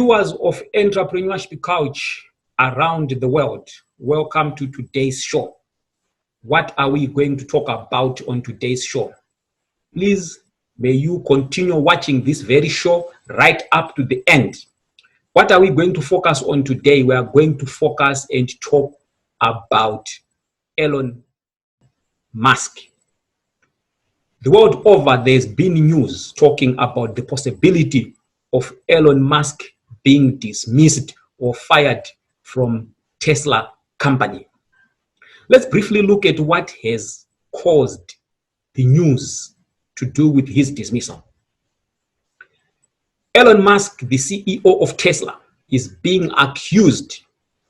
Viewers of Entrepreneurship Couch around the world, welcome to today's show. What are we going to talk about on today's show? Please, may you continue watching this very show right up to the end. What are we going to focus on today? We are going to focus and talk about Elon Musk. The world over, there's been news talking about the possibility of Elon Musk being dismissed or fired from Tesla company. Let's briefly look at what has caused the news to do with his dismissal. Elon Musk, the CEO of Tesla, is being accused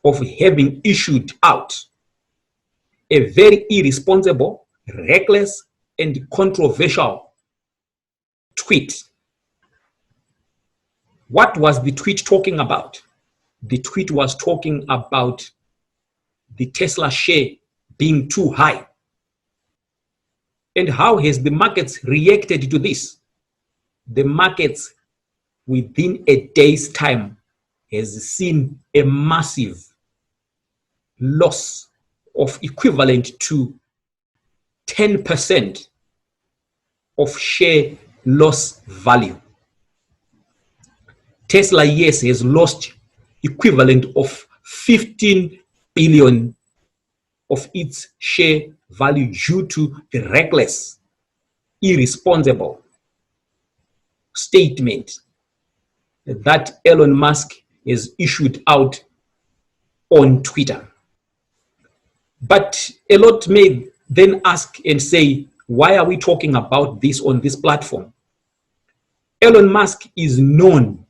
of having issued out a very irresponsible, reckless, and controversial tweet. What was the tweet talking about? The tweet was talking about the Tesla share being too high. And how has the markets reacted to this? The markets within a day's time has seen a massive loss of equivalent to 10% of share loss value. Tesla, yes, has lost equivalent of 15 billion of its share value due to the reckless, irresponsible statement that Elon Musk has issued out on Twitter. But a lot may then ask and say, why are we talking about this on this platform? Elon Musk is known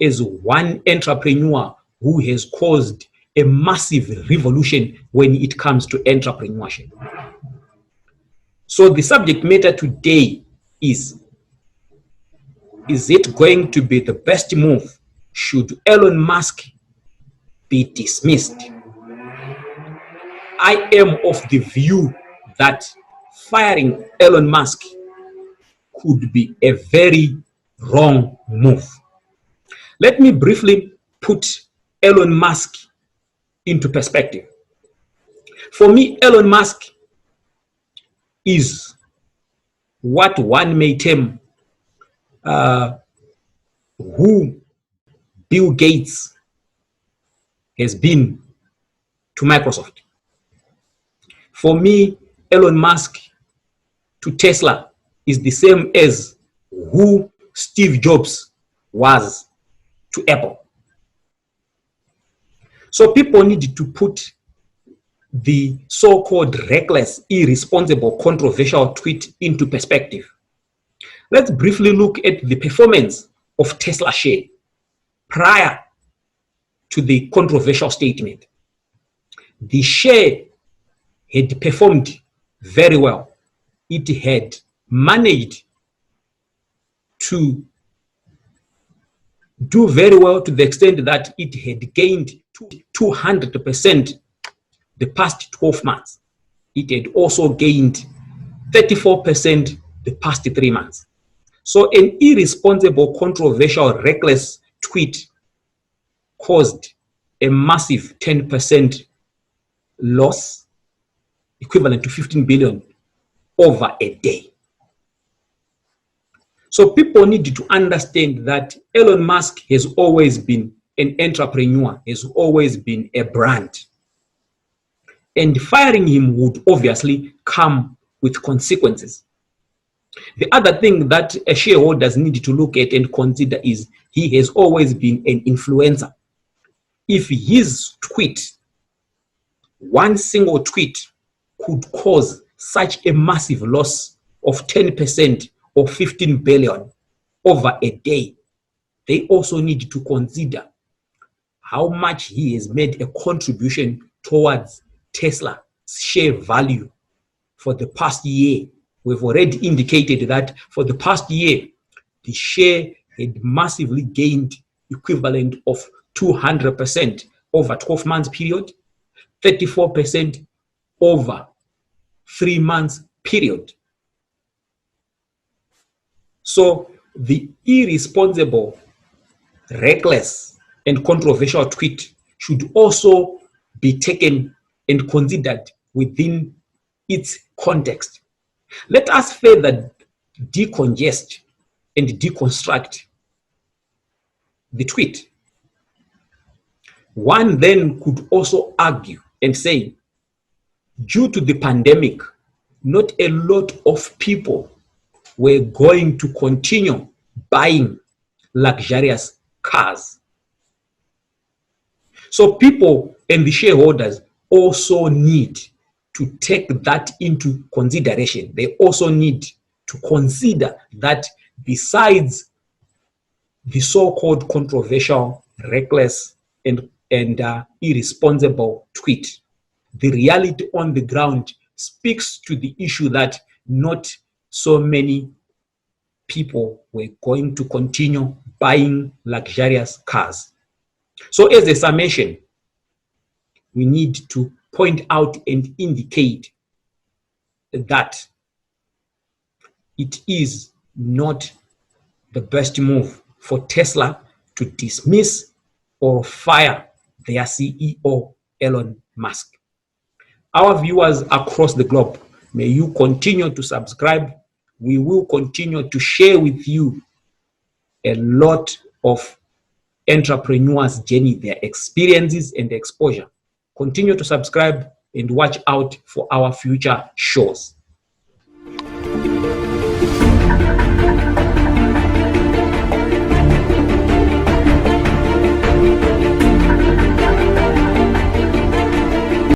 as one entrepreneur who has caused a massive revolution when it comes to entrepreneurship. So the subject matter today is it going to be the best move should Elon Musk be dismissed? I am of the view that firing Elon Musk could be a very wrong move. Let me briefly put Elon Musk into perspective. For me, Elon Musk is what one may term who Bill Gates has been to Microsoft. For me, Elon Musk to Tesla is the same as who Steve Jobs was to Apple. So people need to put the so-called reckless, irresponsible, controversial tweet into perspective. Let's briefly look at the performance of Tesla share prior to the controversial statement. The share had performed very well. It had managed to do very well to the extent that it had gained 200% the past 12 months. It had also gained 34% the past 3 months. So an irresponsible, controversial, reckless tweet caused a massive 10% loss, equivalent to 15 billion over a day. So people need to understand that Elon Musk has always been an entrepreneur, has always been a brand. And firing him would obviously come with consequences. The other thing that a shareholders need to look at and consider is he has always been an influencer. If his tweet, one single tweet, could cause such a massive loss of 10% or 15 billion over a day, they also need to consider how much he has made a contribution towards Tesla's share value for the past year. We've already indicated that for the past year, the share had massively gained equivalent of 200% over 12 months period, 34% over 3 months period. So the irresponsible, reckless, and controversial tweet should also be taken and considered within its context. Let us further decongest and deconstruct the tweet. One then could also argue and say, due to the pandemic, not a lot of people were going to continue buying luxurious cars. So people and the shareholders also need to take that into consideration. They also need to consider that besides the so-called controversial, reckless, and irresponsible tweet, the reality on the ground speaks to the issue that not so many people were going to continue buying luxurious cars. So as a summation, we need to point out and indicate that it is not the best move for Tesla to dismiss or fire their CEO, Elon Musk. Our viewers across the globe, may you continue to subscribe. We will continue to share with you a lot of entrepreneurs' journey, their experiences and exposure. Continue to subscribe and watch out for our future shows.